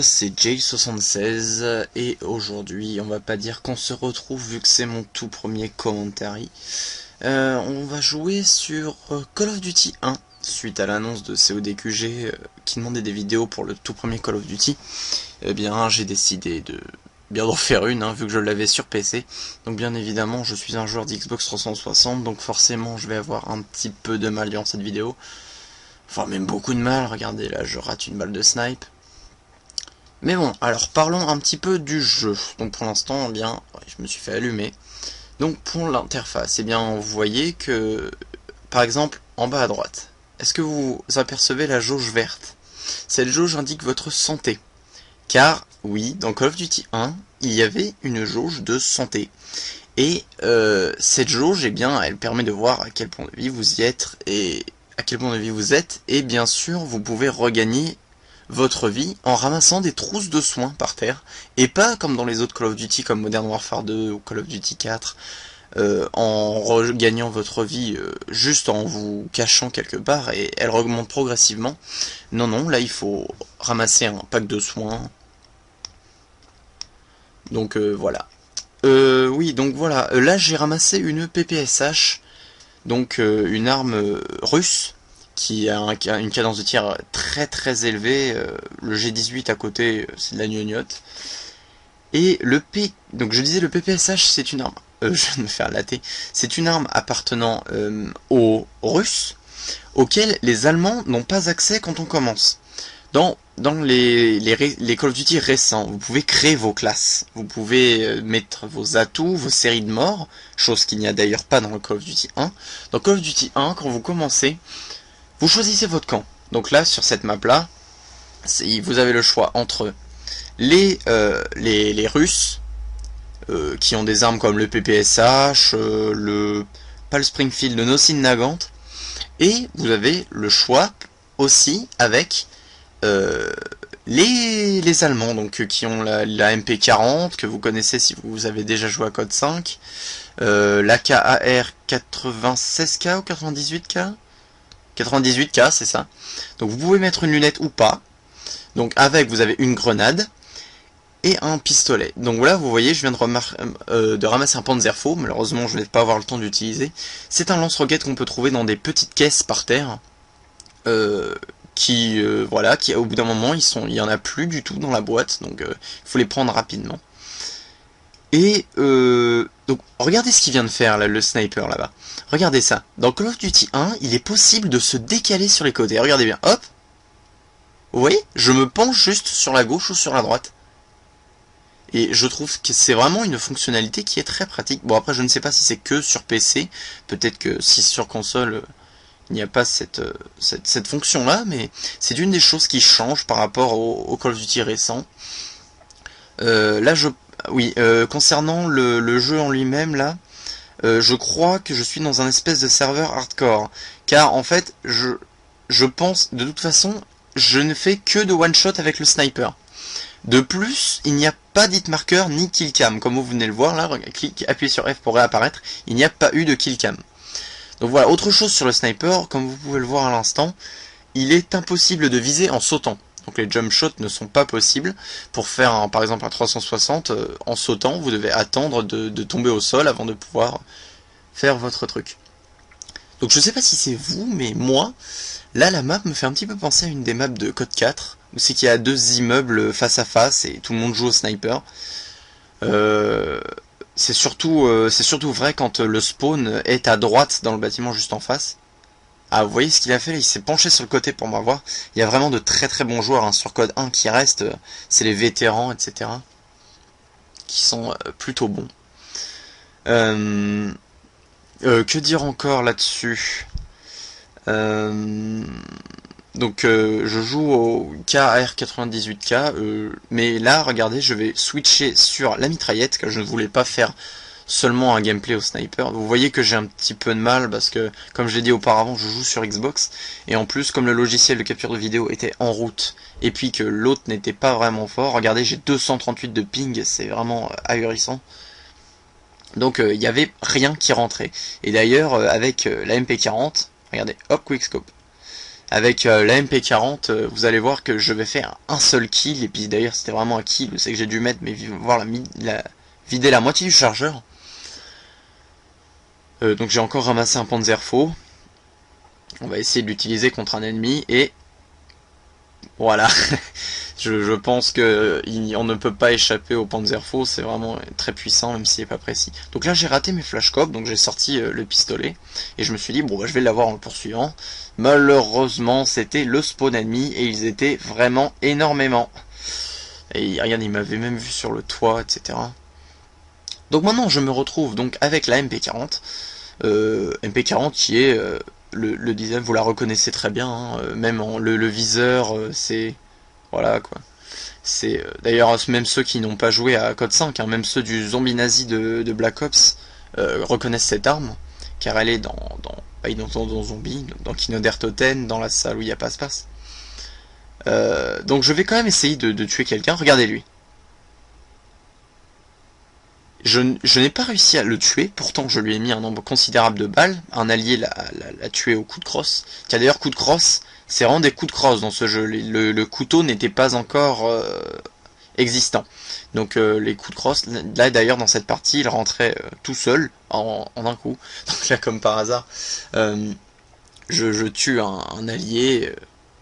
c'est Jay76 et aujourd'hui on va pas dire qu'on se retrouve vu que c'est mon tout premier commentary. On va jouer sur Call of Duty 1 suite à l'annonce de CODQG qui demandait des vidéos pour le tout premier Call of Duty. Eh bien j'ai décidé de bien d'en faire une vu que je l'avais sur PC. Donc bien évidemment je suis un joueur d'Xbox 360 donc forcément je vais avoir un petit peu de mal durant cette vidéo. Enfin même beaucoup de mal, regardez là je rate une balle de snipe. Mais bon, alors parlons un petit peu du jeu. Donc pour l'instant, eh bien, je me suis fait allumer. Donc pour l'interface, eh bien, vous voyez que, par exemple, en bas à droite, est-ce que vous apercevez la jauge verte? Cette jauge indique votre santé. Car, oui, dans Call of Duty 1, il y avait une jauge de santé. Et cette jauge, eh bien, elle permet de voir à quel point de vie vous y êtes et bien sûr, vous pouvez regagner votre vie en ramassant des trousses de soins par terre, et pas comme dans les autres Call of Duty comme Modern Warfare 2 ou Call of Duty 4, en regagnant votre vie juste en vous cachant quelque part, et elle augmente progressivement. Non, non, là il faut ramasser un pack de soins. Donc voilà. Oui, donc voilà, là j'ai ramassé une PPSH, donc une arme russe, qui a une cadence de tir très très élevée. Le G18 à côté, c'est de la gnognotte. Et donc je disais le PPSH, c'est une arme. Je viens de me faire latter. C'est une arme appartenant aux Russes, auxquels les Allemands n'ont pas accès quand on commence. Dans les Call of Duty récents, vous pouvez créer vos classes. Vous pouvez mettre vos atouts, vos séries de morts, chose qu'il n'y a d'ailleurs pas dans le Call of Duty 1. Dans Call of Duty 1, quand vous commencez, vous choisissez votre camp. Donc là, sur cette map-là, vous avez le choix entre les Russes, qui ont des armes comme le PPSH, pas le Springfield, le Nosin Nagant, et vous avez le choix aussi avec les Allemands, donc qui ont la MP40, que vous connaissez si vous avez déjà joué à Code 5, la KAR 96K ou 98K 98K, c'est ça. Donc vous pouvez mettre une lunette ou pas. Donc avec, vous avez une grenade et un pistolet. Donc voilà, vous voyez, je viens de ramasser un Panzerfaust. Malheureusement, je ne vais pas avoir le temps d'utiliser. C'est un lance-roquette qu'on peut trouver dans des petites caisses par terre. Voilà, qui au bout d'un moment, il y en a plus du tout dans la boîte. Donc il faut les prendre rapidement. Et donc regardez ce qu'il vient de faire là, le sniper là-bas. Regardez ça. Dans Call of Duty 1, il est possible de se décaler sur les côtés. Regardez bien. Hop. Vous voyez? Je me penche juste sur la gauche ou sur la droite. Et je trouve que c'est vraiment une fonctionnalité qui est très pratique. Bon après je ne sais pas si c'est que sur PC. Peut-être que si sur console il n'y a pas cette fonction là. Mais c'est une des choses qui change par rapport au Call of Duty récent. Là oui, concernant le jeu en lui-même là, je crois que je suis dans un espèce de serveur hardcore, car en fait je pense de toute façon je ne fais que de one shot avec le sniper. De plus, il n'y a pas d'hitmarker ni killcam, comme vous venez le voir là, appuyez sur F pour réapparaître, il n'y a pas eu de killcam. Donc voilà, autre chose sur le sniper, comme vous pouvez le voir à l'instant, il est impossible de viser en sautant. Donc les jump shots ne sont pas possibles. Pour faire par exemple un 360, en sautant, vous devez attendre de tomber au sol avant de pouvoir faire votre truc. Donc je sais pas si c'est vous, mais moi, là la map me fait un petit peu penser à une des maps de Code 4, où c'est qu'il y a deux immeubles face à face et tout le monde joue au sniper. C'est surtout vrai quand le spawn est à droite dans le bâtiment juste en face. Ah, vous voyez ce qu'il a fait là, il s'est penché sur le côté pour m'avoir. Il y a vraiment de très très bons joueurs sur Code 1 qui restent, c'est les vétérans, etc. qui sont plutôt bons. Que dire encore là-dessus? Donc je joue au KR98K, mais là regardez, je vais switcher sur la mitraillette, car je ne voulais pas faire seulement un gameplay au sniper. Vous voyez que j'ai un petit peu de mal parce que, comme je l'ai dit auparavant, je joue sur Xbox, et en plus comme le logiciel de capture de vidéo était en route et puis que l'autre n'était pas vraiment fort, regardez, j'ai 238 de ping, c'est vraiment ahurissant. Donc il n'y avait rien qui rentrait. Et d'ailleurs avec la MP40, regardez, hop, quickscope. avec la MP40, vous allez voir que je vais faire un seul kill, et puis d'ailleurs c'était vraiment un kill, c'est que j'ai dû mettre, mais vider la moitié du chargeur. Donc j'ai encore ramassé un Panzerfaux. On va essayer de l'utiliser contre un ennemi, et voilà. je pense que on ne peut pas échapper au Panzerfaux, c'est vraiment très puissant, même s'il n'est pas précis. Donc là j'ai raté mes flashcopes, donc j'ai sorti le pistolet, et je me suis dit, bon bah, je vais l'avoir en le poursuivant. Malheureusement c'était le spawn ennemi, et ils étaient vraiment énormément. Et regarde, il m'avait même vu sur le toit, etc. Donc maintenant je me retrouve donc avec la MP40. MP40 qui est le design, vous la reconnaissez très bien, hein, même le viseur, c'est... Voilà quoi. C'est d'ailleurs même ceux qui n'ont pas joué à Code 5, hein, même ceux du zombie nazi de Black Ops reconnaissent cette arme, car elle est dans Zombie, dans Kino der Toten, dans la salle où il y a passe-passe. Donc je vais quand même essayer de tuer quelqu'un. Regardez lui. Je n'ai pas réussi à le tuer, pourtant je lui ai mis un nombre considérable de balles. Un allié l'a tué au coup de crosse. Tiens, d'ailleurs, coup de crosse, c'est vraiment des coups de crosse dans ce jeu. Le couteau n'était pas encore existant. Donc les coups de crosse, là d'ailleurs dans cette partie, il rentrait tout seul, en un coup. Donc là, comme par hasard, je tue un allié,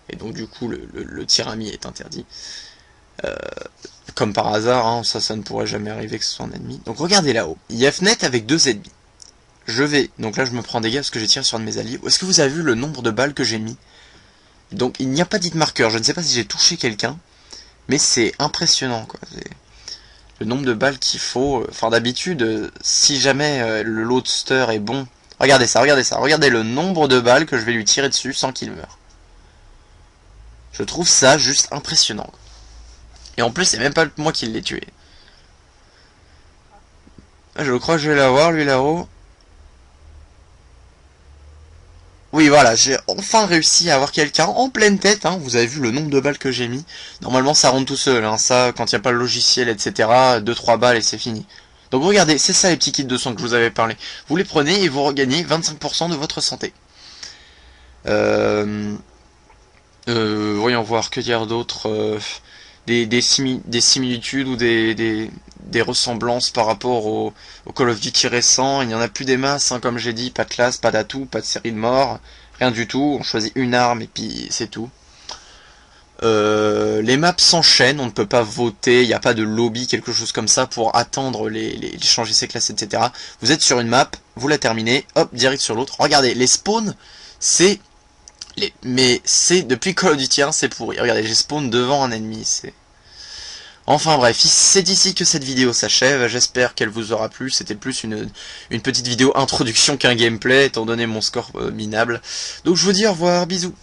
et donc du coup le tir ami est interdit. Comme par hasard, hein, ça ne pourrait jamais arriver que ce soit un ennemi. Donc regardez là-haut, il y a fenêtre avec 2 ennemis. Je vais, donc là je me prends des dégâts parce que j'ai tiré sur un de mes alliés. Est-ce que vous avez vu le nombre de balles que j'ai mis? Donc il n'y a pas dit de marqueur, je ne sais pas si j'ai touché quelqu'un, mais c'est impressionnant quoi. Le nombre de balles qu'il faut. Enfin d'habitude, si jamais le loadster est bon... Regardez ça, regardez le nombre de balles que je vais lui tirer dessus sans qu'il meure. Je trouve ça juste impressionnant quoi. Et en plus, c'est même pas moi qui l'ai tué. Je crois que je vais l'avoir, lui, là-haut. Oui, voilà, j'ai enfin réussi à avoir quelqu'un en pleine tête. Hein. Vous avez vu le nombre de balles que j'ai mis. Normalement, ça rentre tout seul. Hein. Ça, quand il n'y a pas le logiciel, etc., 2-3 balles et c'est fini. Donc regardez, c'est ça les petits kits de sang que je vous avais parlé. Vous les prenez et vous regagnez 25% de votre santé. Voyons voir, que dire d'autre. Des similitudes ou des ressemblances par rapport au Call of Duty récent. Il n'y en a plus des masses, hein, comme j'ai dit, pas de classe, pas d'atout, pas de série de morts, rien du tout, on choisit une arme et puis c'est tout. Les maps s'enchaînent, on ne peut pas voter, il n'y a pas de lobby, quelque chose comme ça pour attendre changer ses classes, etc. Vous êtes sur une map, vous la terminez, hop, direct sur l'autre. Regardez, les spawns, c'est... Mais c'est depuis Call of Duty 1, c'est pourri. Regardez, j'ai spawn devant un ennemi, c'est... Enfin bref, c'est ici que cette vidéo s'achève, j'espère qu'elle vous aura plu, c'était plus une petite vidéo introduction qu'un gameplay, étant donné mon score minable. Donc je vous dis au revoir, bisous.